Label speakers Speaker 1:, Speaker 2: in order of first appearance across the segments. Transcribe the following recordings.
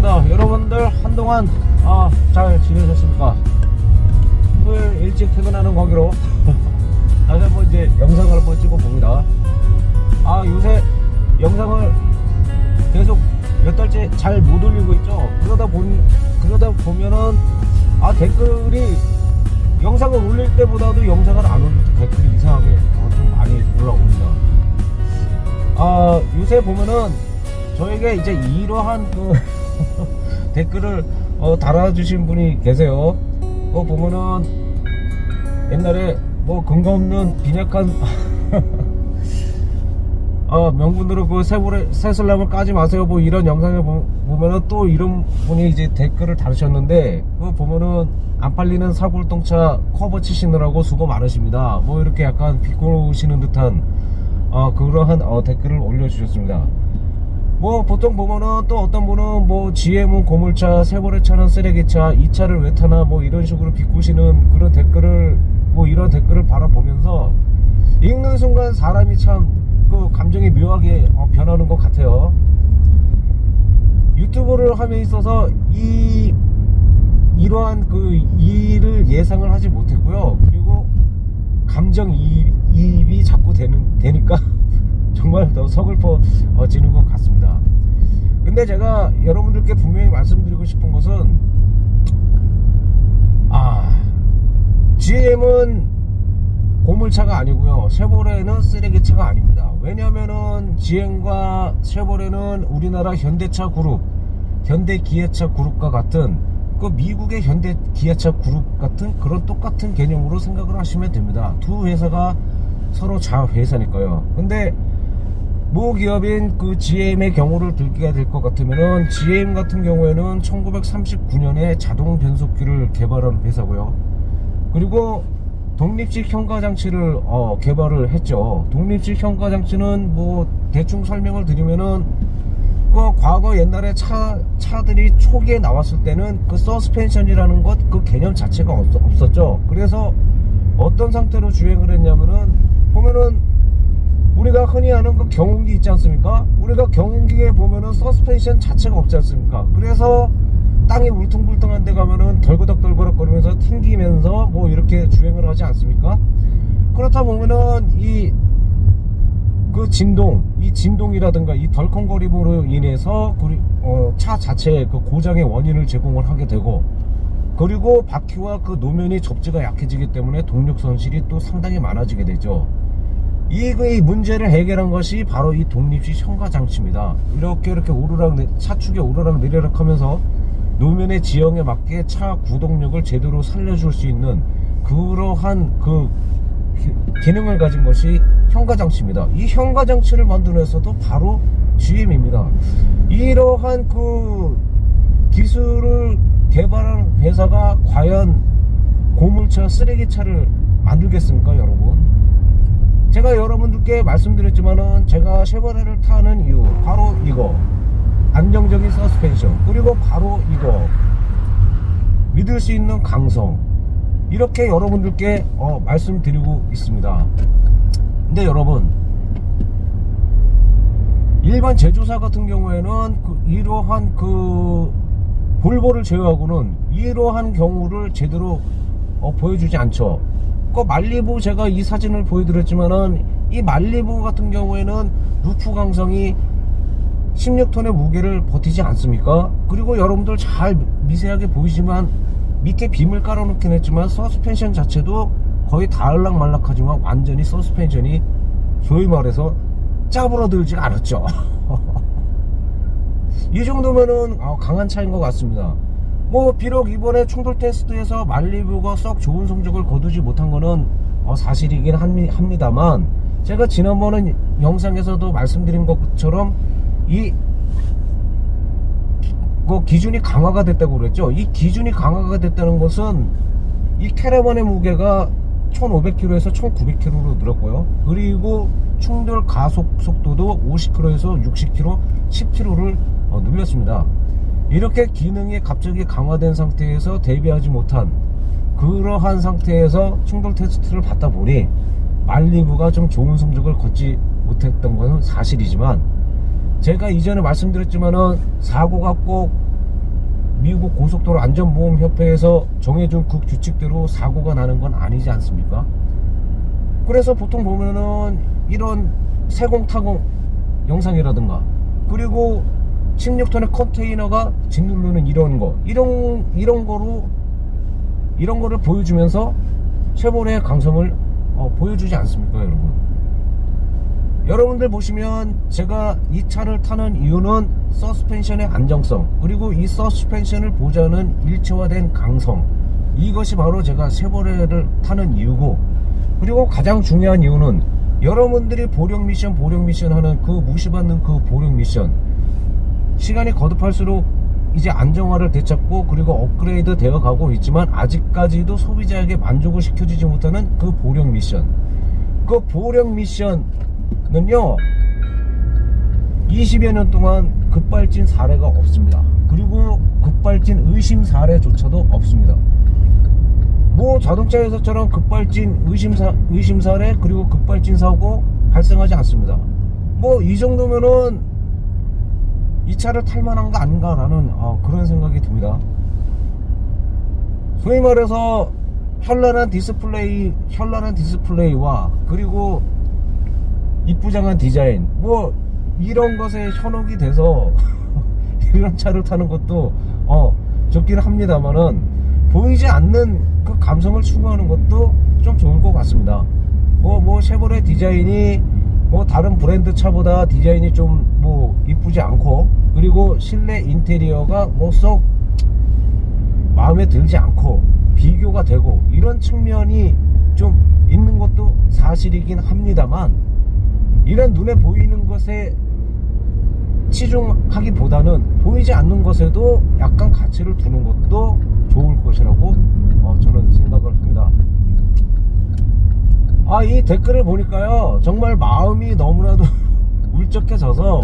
Speaker 1: 반갑습니다. 여러분들 한동안 잘 지내셨습니까? 토요일 일찍 퇴근하는 관계로 다시 한번 이제 영상을 한번 찍어 봅니다. 요새 영상을 계속 몇 달째 잘 못 올리고 있죠. 그러다 보면은 댓글이 영상을 올릴 때보다도 영상을 안 올릴 때 댓글이 이상하게 좀 많이 올라옵니다. 요새 보면은 저에게 이제 이러한 댓글을 달아주신 분이 계세요. 보면은 옛날에 근거 없는 빈약한 명분으로 새슬람을 까지 마세요 이런 영상에 보면은 또 이런 분이 이제 댓글을 달으셨는데, 보면은 안 팔리는 사골동차 커버 치시느라고 수고 많으십니다 이렇게 약간 비꼬시는 듯한 그러한 댓글을 올려주셨습니다. 보통 보면은 또 어떤 분은 GM은 고물차, 세보레차는 쓰레기차, 이 차를 왜 타나 이런 식으로 비꼬시는 그런 댓글을 이런 댓글을 바라보면서 읽는 순간 사람이 참 감정이 묘하게 변하는 것 같아요. 유튜브를 함에 있어서 이러한 일을 예상을 하지 못했고요. 그리고 감정이입이 자꾸 되니까 정말 더 서글퍼지는 것 같습니다. 근데 제가 여러분들께 분명히 말씀드리고 싶은 것은 GM은 고물차가 아니고요, 쉐보레는 쓰레기차가 아닙니다. 왜냐면은 GM과 쉐보레는 우리나라 현대차 그룹, 현대기아차 그룹과 같은 미국의 현대기아차 그룹 같은 그런 똑같은 개념으로 생각을 하시면 됩니다. 두 회사가 서로 자회사니까요. 근데 모 기업인 GM의 경우를 들게 될 것 같으면은, GM 같은 경우에는 1939년에 자동 변속기를 개발한 회사고요. 그리고 독립식 현가장치를 개발을 했죠. 독립식 현가장치는 대충 설명을 드리면은 과거 옛날에 차들이 초기에 나왔을 때는 서스펜션이라는 것 개념 자체가 없었죠. 그래서 어떤 상태로 주행을 했냐면은, 보면은 우리가 흔히 아는 경운기 있지 않습니까? 우리가 경운기에 보면은 서스펜션 자체가 없지 않습니까? 그래서 땅이 울퉁불퉁한 데 가면은 덜그덕 거리면서 튕기면서 이렇게 주행을 하지 않습니까? 그렇다 보면은 이 진동이라든가 이 덜컹거림으로 인해서 차 자체의 고장의 원인을 제공을 하게 되고, 그리고 바퀴와 노면이 접지가 약해지기 때문에 동력 손실이 또 상당히 많아지게 되죠. 이 문제를 해결한 것이 바로 이 독립식 현가장치입니다. 이렇게 차축에 오르락 내리락 하면서 노면의 지형에 맞게 차 구동력을 제대로 살려줄 수 있는 그러한 기능을 가진 것이 현가장치입니다. 이 현가장치를 만든 회사도 바로 GM입니다. 이러한 기술을 개발한 회사가 과연 고물차, 쓰레기차를 만들겠습니까, 여러분? 제가 여러분들께 말씀드렸지만은, 제가 쉐보레를 타는 이유 바로 이거, 안정적인 서스펜션, 그리고 바로 이거, 믿을 수 있는 강성, 이렇게 여러분들께 말씀드리고 있습니다. 근데 여러분, 일반 제조사 같은 경우에는 이러한 볼보를 제외하고는 이러한 경우를 제대로 보여주지 않죠. 말리부, 제가 이 사진을 보여드렸지만은, 이 말리부 같은 경우에는 루프 강성이 16톤의 무게를 버티지 않습니까? 그리고 여러분들 잘 미세하게 보이지만 밑에 빔을 깔아놓긴 했지만 서스펜션 자체도 거의 다을락말락하지만 완전히 서스펜션이 소위 말해서 짜부러들지가 않았죠. 이 정도면은 강한 차인 것 같습니다. 비록 이번에 충돌 테스트에서 말리부가 썩 좋은 성적을 거두지 못한 거는 사실이긴 합니다만, 제가 지난번에 영상에서도 말씀드린 것처럼 기준이 강화가 됐다고 그랬죠. 이 기준이 강화가 됐다는 것은 이 캐러반의 무게가 1500km에서 1900km로 늘었고요. 그리고 충돌 가속 속도도 50km에서 60km, 10km를 늘렸습니다. 이렇게 기능이 갑자기 강화된 상태에서 대비하지 못한 그러한 상태에서 충돌 테스트를 받다 보니 말리부가 좀 좋은 성적을 거두지 못했던 것은 사실이지만, 제가 이전에 말씀드렸지만은 사고가 꼭 미국 고속도로 안전보험협회에서 정해준 그 규칙대로 사고가 나는 건 아니지 않습니까? 그래서 보통 보면은 이런 세공타공 영상이라든가, 그리고 16톤의 컨테이너가 짓누르는 이런 거를 보여주면서 쉐보레의 강성을 보여주지 않습니까, 여러분? 여러분들 보시면 제가 이 차를 타는 이유는 서스펜션의 안정성, 그리고 이 서스펜션을 보좌하는 일체화된 강성, 이것이 바로 제가 쉐보레를 타는 이유고, 그리고 가장 중요한 이유는 여러분들이 보령 미션 하는 그 무시받는 그 보령 미션, 시간이 거듭할수록 이제 안정화를 되찾고 그리고 업그레이드 되어 가고 있지만 아직까지도 소비자에게 만족을 시켜주지 못하는 그 보령 미션, 그 보령 미션은요 20여 년 동안 급발진 사례가 없습니다. 그리고 급발진 의심 사례조차도 없습니다. 뭐 자동차에서처럼 급발진 의심 사례 그리고 급발진 사고 발생하지 않습니다. 뭐 이 정도면은 이 차를 탈만한 거 아닌가라는 그런 생각이 듭니다. 소위 말해서 현란한 디스플레이와 그리고 이쁘장한 디자인, 뭐 이런 것에 현혹이 돼서 이런 차를 타는 것도 좋긴 합니다만은 보이지 않는 그 감성을 추구하는 것도 좀 좋을 것 같습니다. 뭐 쉐보레 디자인이 뭐 다른 브랜드 차보다 디자인이 좀 뭐 이쁘지 않고, 그리고 실내 인테리어가 뭐 썩 마음에 들지 않고 비교가 되고 이런 측면이 좀 있는 것도 사실이긴 합니다만, 이런 눈에 보이는 것에 치중하기보다는 보이지 않는 것에도 약간 가치를 두는 것도 좋을 것이라고 저는 생각을 합니다. 이 댓글을 보니까요 정말 마음이 너무나도 울적해져서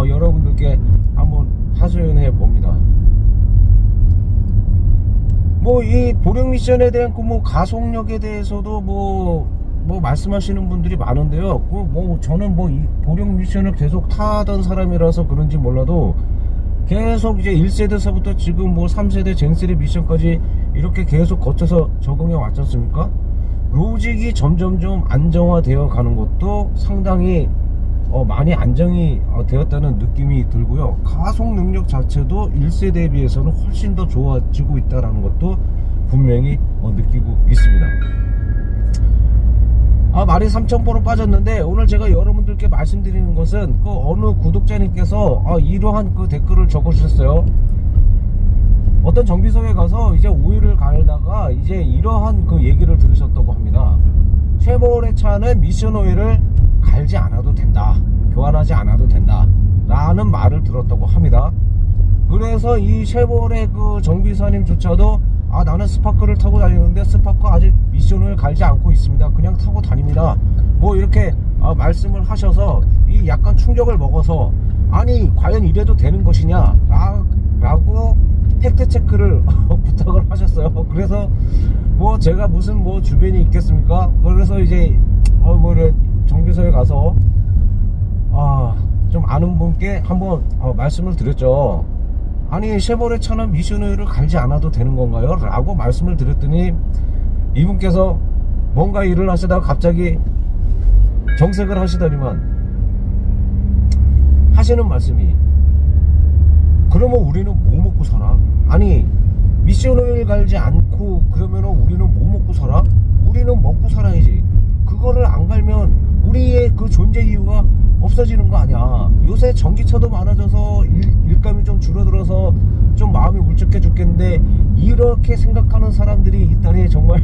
Speaker 1: 여러분들께 한번 하소연해 봅니다. 뭐 이 보령 미션에 대한 그 뭐 가속력에 대해서도 뭐 말씀하시는 분들이 많은데요. 저는 뭐 이 보령 미션을 계속 타던 사람이라서 그런지 몰라도 계속 이제 1세대서부터 지금 뭐 3세대 젠3 미션까지 이렇게 계속 거쳐서 적응해 왔지 않습니까? 로직이 점점점 안정화되어 가는 것도 상당히 많이 안정이 되었다는 느낌이 들고요. 가속 능력 자체도 1세대에 비해서는 훨씬 더 좋아지고 있다는 것도 분명히 느끼고 있습니다. 말이 3,000%로 빠졌는데, 오늘 제가 여러분들께 말씀드리는 것은 그 어느 구독자님께서 이러한 그 댓글을 적어주셨어요. 어떤 정비소에 가서 이제 오일을 갈다가 이제 이러한 그 얘기를 들으셨다고 합니다. 쉐보레 차는 미션 오일을 갈지 않아도 된다, 교환하지 않아도 된다 라는 말을 들었다고 합니다. 그래서 이 쉐보레 그 정비사님조차도 나는 스파크를 타고 다니는데 스파크 아직 미션을 갈지 않고 있습니다, 그냥 타고 다닙니다, 뭐 이렇게 말씀을 하셔서 이 약간 충격을 먹어서 아니 과연 이래도 되는 것이냐 라고 팩트체크를 부탁을 하셨어요. 그래서 뭐 제가 무슨 뭐 주변이 있겠습니까? 그래서 이제 뭐 이런 정비소에 가서 좀 아는 분께 한번 말씀을 드렸죠. 아니 쉐보레 차는 미션 오일을 갈지 않아도 되는 건가요? 라고 말씀을 드렸더니 이분께서 뭔가 일을 하시다가 갑자기 정색을 하시더니만 하시는 말씀이, 그러면 우리는 뭐 먹고 살아? 아니 미션 오일 갈지 않고 그러면 우리는 뭐 먹고 살아? 우리는 먹고 살아야지. 그거를 안 갈면 우리의 그 존재 이유가 없어지는 거 아니야. 요새 전기차도 많아져서 일감이 좀 줄어들어서 좀 마음이 울적해 죽겠는데 이렇게 생각하는 사람들이 있다니 정말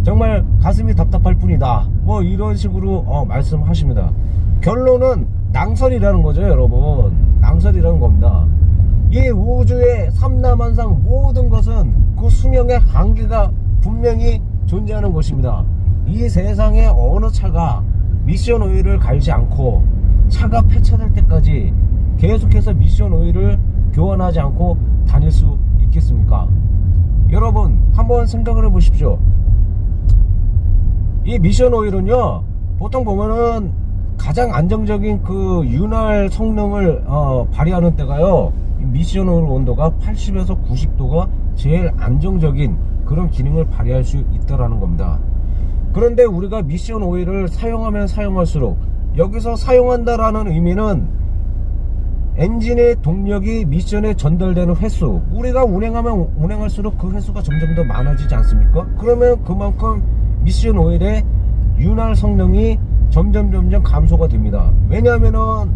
Speaker 1: 정말 가슴이 답답할 뿐이다, 뭐 이런 식으로 말씀하십니다. 결론은 낭설이라는 거죠, 여러분. 낭설이라는 겁니다. 이 우주의 삼라만상 모든 것은 그 수명의 한계가 분명히 존재하는 것입니다. 이 세상에 어느 차가 미션 오일을 갈지 않고 차가 폐차될 때까지 계속해서 미션 오일을 교환하지 않고 다닐 수 있겠습니까? 여러분 한번 생각을 해보십시오. 이 미션 오일은요 보통 보면은 가장 안정적인 그 윤활 성능을 발휘하는 때가요, 미션 오일 온도가 80에서 90도가 제일 안정적인 그런 기능을 발휘할 수 있다라는 겁니다. 그런데 우리가 미션 오일을 사용하면 사용할수록, 여기서 사용한다라는 의미는 엔진의 동력이 미션에 전달되는 횟수, 우리가 운행하면 운행할수록 그 횟수가 점점 더 많아지지 않습니까? 그러면 그만큼 미션 오일의 윤활 성능이 점점 감소가 됩니다. 왜냐하면은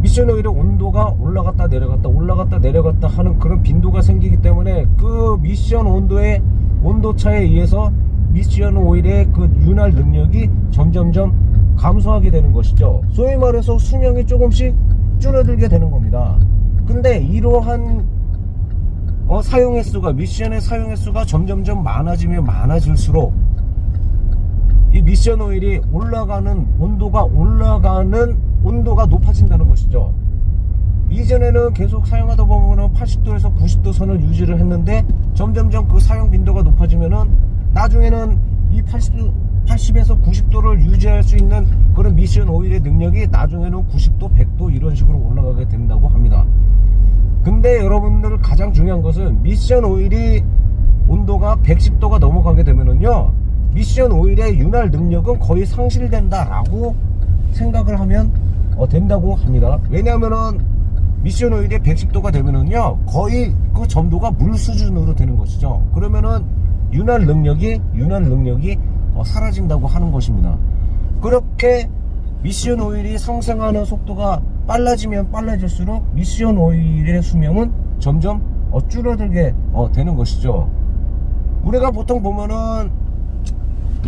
Speaker 1: 미션 오일의 온도가 올라갔다 내려갔다 하는 그런 빈도가 생기기 때문에, 그 미션 온도의 온도차에 의해서 미션 오일의 그 윤활 능력이 점점 감소하게 되는 것이죠. 소위 말해서 수명이 조금씩 줄어들게 되는 겁니다. 근데 이러한 사용 횟수가, 미션의 사용 횟수가 점점 많아지면 많아질수록 이 미션 오일이 올라가는 온도가 높아진다는 것이죠. 이전에는 계속 사용하다 보면은 80도에서 90도 선을 유지를 했는데, 점점 그 사용 빈도가 높아지면은 나중에는 이 80에서 90도를 유지할 수 있는 그런 미션 오일의 능력이 나중에는 90도, 100도 이런 식으로 올라가게 된다고 합니다. 근데 여러분들 가장 중요한 것은, 미션 오일이 온도가 110도가 넘어가게 되면은요, 미션 오일의 윤활 능력은 거의 상실된다라고 생각을 하면 된다고 합니다. 왜냐하면은 미션 오일이 110도가 되면은요, 거의 그 점도가 물 수준으로 되는 것이죠. 그러면은 윤활 능력이 사라진다고 하는 것입니다. 그렇게 미션 오일이 상승하는 속도가 빨라지면 빨라질수록 미션 오일의 수명은 점점 줄어들게 되는 것이죠. 우리가 보통 보면은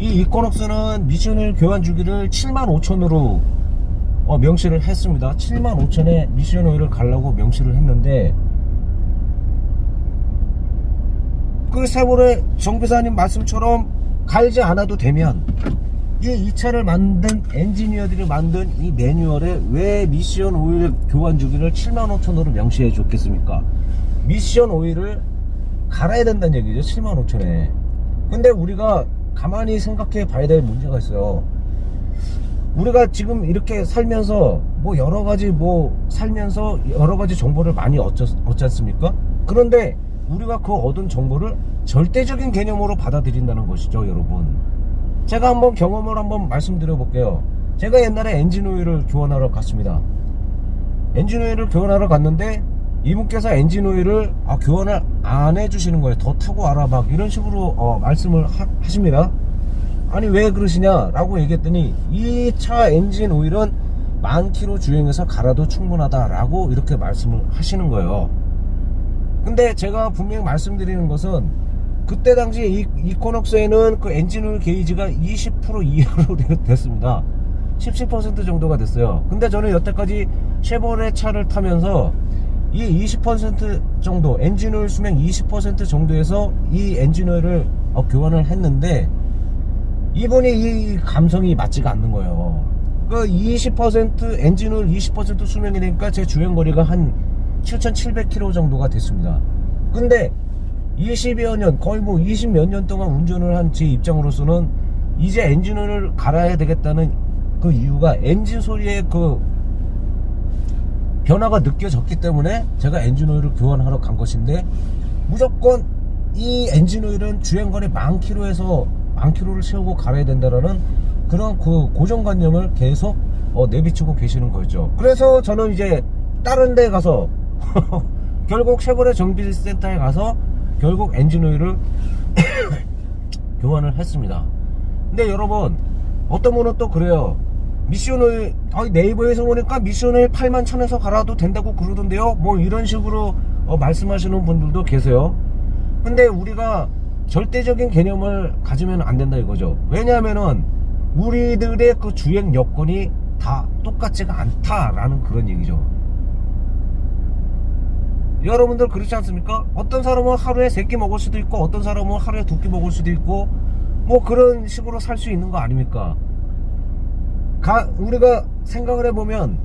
Speaker 1: 이 이코녹스는 미션 오일 교환 주기를 75,000으로 명시를 했습니다. 75,000에 미션 오일을 갈라고 명시를 했는데, 그 세월의 정비사님 말씀처럼 갈지 않아도 되면, 이 차를 만든 엔지니어들이 만든 이 매뉴얼에 왜 미션 오일 교환 주기를 75,000으로 명시해 줬겠습니까? 미션 오일을 갈아야 된다는 얘기죠. 75,000에. 근데 우리가 가만히 생각해 봐야 될 문제가 있어요. 우리가 지금 이렇게 살면서 살면서 여러 가지 정보를 많이 얻지 않습니까? 그런데 우리가 그 얻은 정보를 절대적인 개념으로 받아들인다는 것이죠, 여러분. 제가 한번 경험을 말씀드려 볼게요. 제가 옛날에 엔진 오일을 교환하러 갔습니다. 엔진 오일을 교환하러 갔는데, 이분께서 엔진 오일을 교환을 안 해주시는 거예요. 더 타고 와라, 막 이런 식으로 말씀을 하십니다. 아니 왜 그러시냐 라고 얘기했더니, 이 차 엔진 오일은 10,000km 주행해서 갈아도 충분하다 라고 이렇게 말씀을 하시는 거예요. 근데 제가 분명히 말씀드리는 것은, 그때 당시에 이코녹스에는 그 엔진 오일 게이지가 20% 이하로 됐습니다. 17% 정도가 됐어요. 근데 저는 여태까지 쉐보레 차를 타면서 이 20% 정도, 엔진 오일 수명 20% 정도에서 이 엔진 오일을 교환을 했는데, 이분이 이 감성이 맞지가 않는 거예요. 그 20% 엔진 오일 20% 수명이 되니까 제 주행거리가 한 7,700km 정도가 됐습니다. 근데 20여 년, 거의 20몇 년 동안 운전을 한 제 입장으로서는 이제 엔진 오일을 갈아야 되겠다는 그 이유가, 엔진 소리의 그 변화가 느껴졌기 때문에 제가 엔진 오일을 교환하러 간 것인데, 무조건 이 엔진 오일은 주행거리 10,000km를 채우고 갈아야 된다라는 그런 그 고정관념을 계속 내비치고 계시는 거죠. 그래서 저는 이제 다른 데 가서 결국 쉐보레 정비센터에 가서 결국 엔진 오일을 교환을 했습니다. 근데 여러분, 어떤 분은 또 그래요. 미션 오일, 네이버에서 보니까 미션 오일 81,000에서 갈아도 된다고 그러던데요, 뭐 이런 식으로 말씀하시는 분들도 계세요. 근데 우리가 절대적인 개념을 가지면 안 된다 이거죠. 왜냐하면은 우리들의 그 주행 여건이 다 똑같지가 않다라는 그런 얘기죠. 여러분들 그렇지 않습니까? 어떤 사람은 하루에 3끼 먹을 수도 있고, 어떤 사람은 하루에 2끼 먹을 수도 있고, 뭐 그런 식으로 살 수 있는 거 아닙니까? 우리가 생각을 해보면,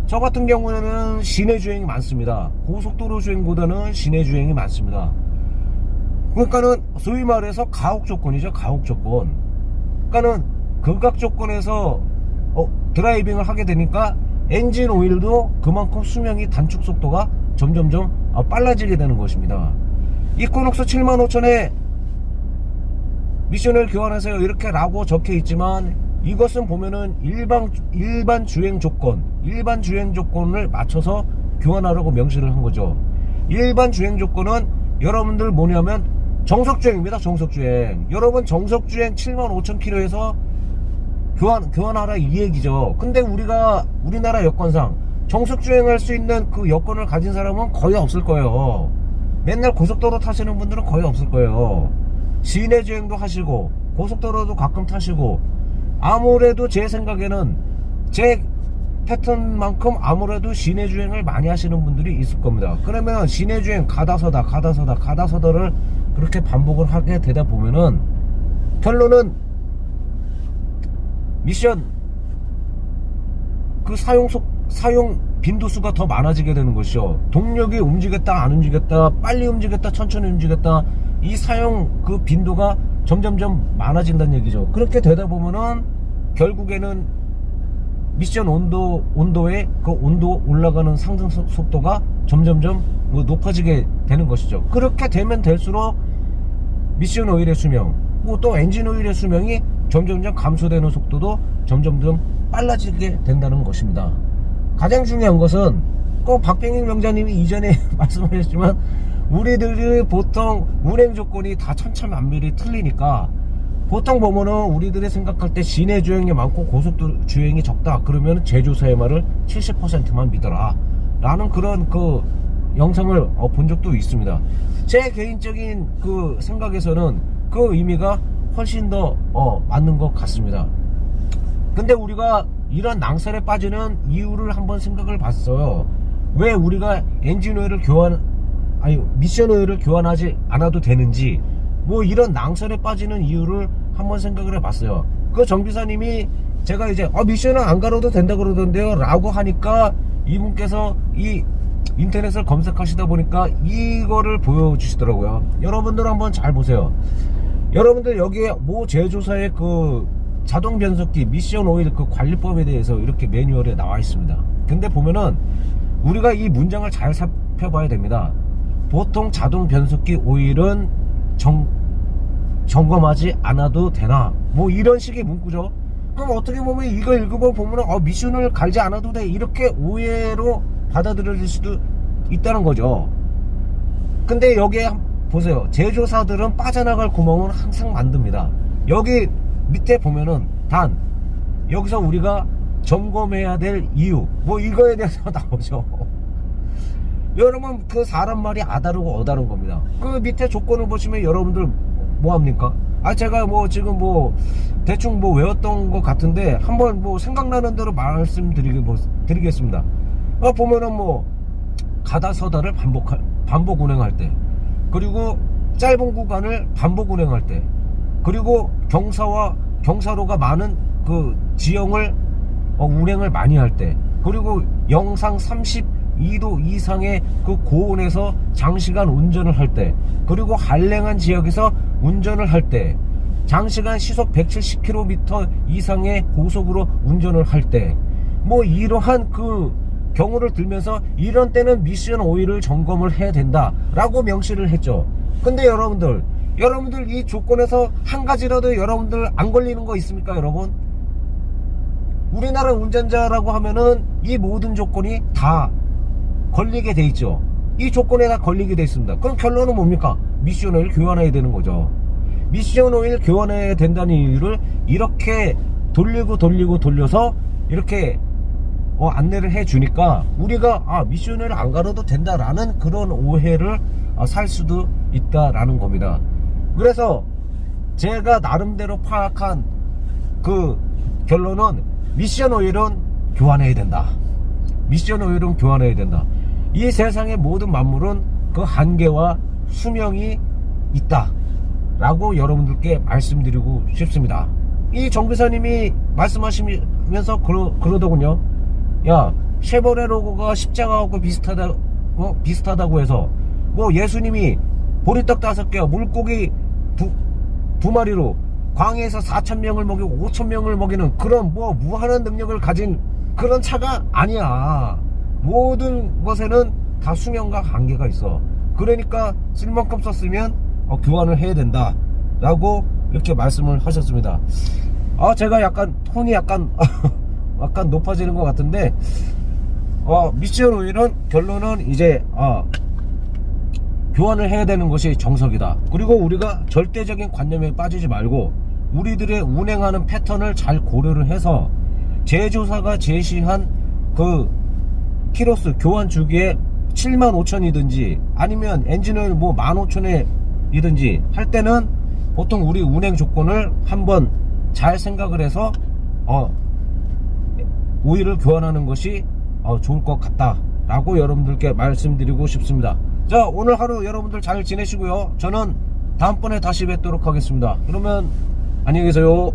Speaker 1: 저 같은 경우에는 시내 주행이 많습니다. 고속도로 주행보다는 시내 주행이 많습니다. 그러니까는 소위 말해서 가혹 조건이죠, 가혹 조건. 그러니까는 극악 조건에서 드라이빙을 하게 되니까 엔진 오일도 그만큼 수명이 단축 속도가 점점점 빨라지게 되는 것입니다. 이코녹스 75,000에 미션을 교환하세요 이렇게 라고 적혀 있지만, 이것은 보면은 일반 주행 조건을 맞춰서 교환하라고 명시를 한 거죠. 일반 주행 조건은 여러분들 뭐냐면 정석주행입니다. 정석주행. 여러분 정석주행 75,000km에서 교환하라 이 얘기죠. 근데 우리나라 여건상 정석주행할 수 있는 그 여건을 가진 사람은 거의 없을 거예요. 맨날 고속도로 타시는 분들은 거의 없을 거예요. 시내주행도 하시고 고속도로도 가끔 타시고, 아무래도 제 생각에는 제 패턴만큼 아무래도 시내주행을 많이 하시는 분들이 있을 겁니다. 그러면 시내주행 가다서다를 그렇게 반복을 하게 되다 보면은 결론은 미션 그 사용 빈도수가 더 많아지게 되는 것이요. 동력이 움직였다 안 움직였다, 빨리 움직였다 천천히 움직였다, 이 사용 그 빈도가 점점점 많아진다는 얘기죠. 그렇게 되다 보면은 결국에는 미션 온도의 그 온도 올라가는 상승 속도가 점점점 높아지게 되는 것이죠. 그렇게 되면 될수록 미션 오일의 수명, 또 엔진 오일의 수명이 점점점 감소되는 속도도 점점점 빨라지게 된다는 것입니다. 가장 중요한 것은 꼭 박병익 명장님이 이전에 말씀하셨지만, 우리들이 보통 운행 조건이 다 천차만별이 틀리니까 보통 보면은 우리들이 생각할 때 시내 주행이 많고 고속도로 주행이 적다 그러면 제조사의 말을 70%만 믿어라 라는 그런 그 영상을 본 적도 있습니다. 제 개인적인 그 생각에서는 그 의미가 훨씬 더 맞는 것 같습니다. 근데 우리가 이런 낭설에 빠지는 이유를 한번 생각을 봤어요. 왜 우리가 엔진 오일을 미션 오일을 교환하지 않아도 되는지, 이런 낭설에 빠지는 이유를 한번 생각을 해봤어요. 그 정비사님이 제가 이제 미션을 안 가려도 된다 그러던데요 라고 하니까, 이분께서 이 인터넷을 검색하시다 보니까 이거를 보여주시더라고요. 여러분들 한번 잘 보세요. 여러분들 여기에 모 제조사의 그 자동 변속기 미션 오일 그 관리법에 대해서 이렇게 매뉴얼에 나와 있습니다. 근데 보면은 우리가 이 문장을 잘 살펴봐야 됩니다. 보통 자동 변속기 오일은 점검하지 않아도 되나, 이런 식의 문구죠. 그럼 어떻게 보면 이거 읽어보면 미션을 갈지 않아도 돼 이렇게 오해로 받아들여질 수도 있다는 거죠. 근데 여기에 보세요. 제조사들은 빠져나갈 구멍을 항상 만듭니다. 여기 밑에 보면은 여기서 우리가 점검해야 될 이유 이거에 대해서 나오죠. 여러분 그 사람 말이 아다르고 어다른 겁니다. 그 밑에 조건을 보시면 여러분들 뭐합니까? 제가 지금 대충 외웠던 것 같은데 한번 생각나는 대로 말씀드리겠습니다. 보면은 가다서다를 반복 운행할 때, 그리고 짧은 구간을 반복 운행할 때, 그리고 경사로가 많은 그 지형을 운행을 많이 할 때, 그리고 영상 32도 이상의 그 고온에서 장시간 운전을 할 때, 그리고 한랭한 지역에서 운전을 할 때, 장시간 시속 170km 이상의 고속으로 운전을 할 때, 이러한 그 경우를 들면서 이런 때는 미션 오일을 점검을 해야 된다 라고 명시를 했죠. 근데 여러분들 이 조건에서 한 가지라도 여러분들 안 걸리는 거 있습니까? 여러분, 우리나라 운전자라고 하면은 이 모든 조건이 다 걸리게 돼 있죠. 이 조건에 다 걸리게 돼 있습니다. 그럼 결론은 뭡니까? 미션 오일 교환해야 되는 거죠. 미션 오일 교환해야 된다는 이유를 이렇게 돌려서 이렇게 안내를 해 주니까 우리가 미션 오일 안 가려도 된다라는 그런 오해를 살 수도 있다라는 겁니다. 그래서 제가 나름대로 파악한 그 결론은 미션 오일은 교환해야 된다. 미션 오일은 교환해야 된다. 이 세상의 모든 만물은 그 한계와 수명이 있다 라고 여러분들께 말씀드리고 싶습니다. 이 정비사님이 말씀하시면서 그러더군요. 야, 쉐보레 로고가 십자가하고 비슷하다고 해서 예수님이 보리떡 5개 물고기 두 마리로 광해에서 4,000명을 먹이고 5,000명을 먹이는 그런 뭐 무한한 능력을 가진 그런 차가 아니야. 모든 것에는 다 수명과 한계가 있어. 그러니까 쓸 만큼 썼으면 교환을 해야 된다 라고 이렇게 말씀을 하셨습니다. 제가 약간 톤이 약간 높아지는 것 같은데 미션 오일은 결론은 이제 교환을 해야 되는 것이 정석이다. 그리고 우리가 절대적인 관념에 빠지지 말고 우리들의 운행하는 패턴을 잘 고려를 해서 제조사가 제시한 그 키로수 교환 주기에 75,000이든지 아니면 엔진오일 뭐 15,000이든지 할 때는 보통 우리 운행 조건을 한번 잘 생각을 해서 오일을 교환하는 것이 좋을 것 같다 라고 여러분들께 말씀드리고 싶습니다. 자, 오늘 하루 여러분들 잘 지내시고요. 저는 다음번에 다시 뵙도록 하겠습니다. 그러면 안녕히 계세요.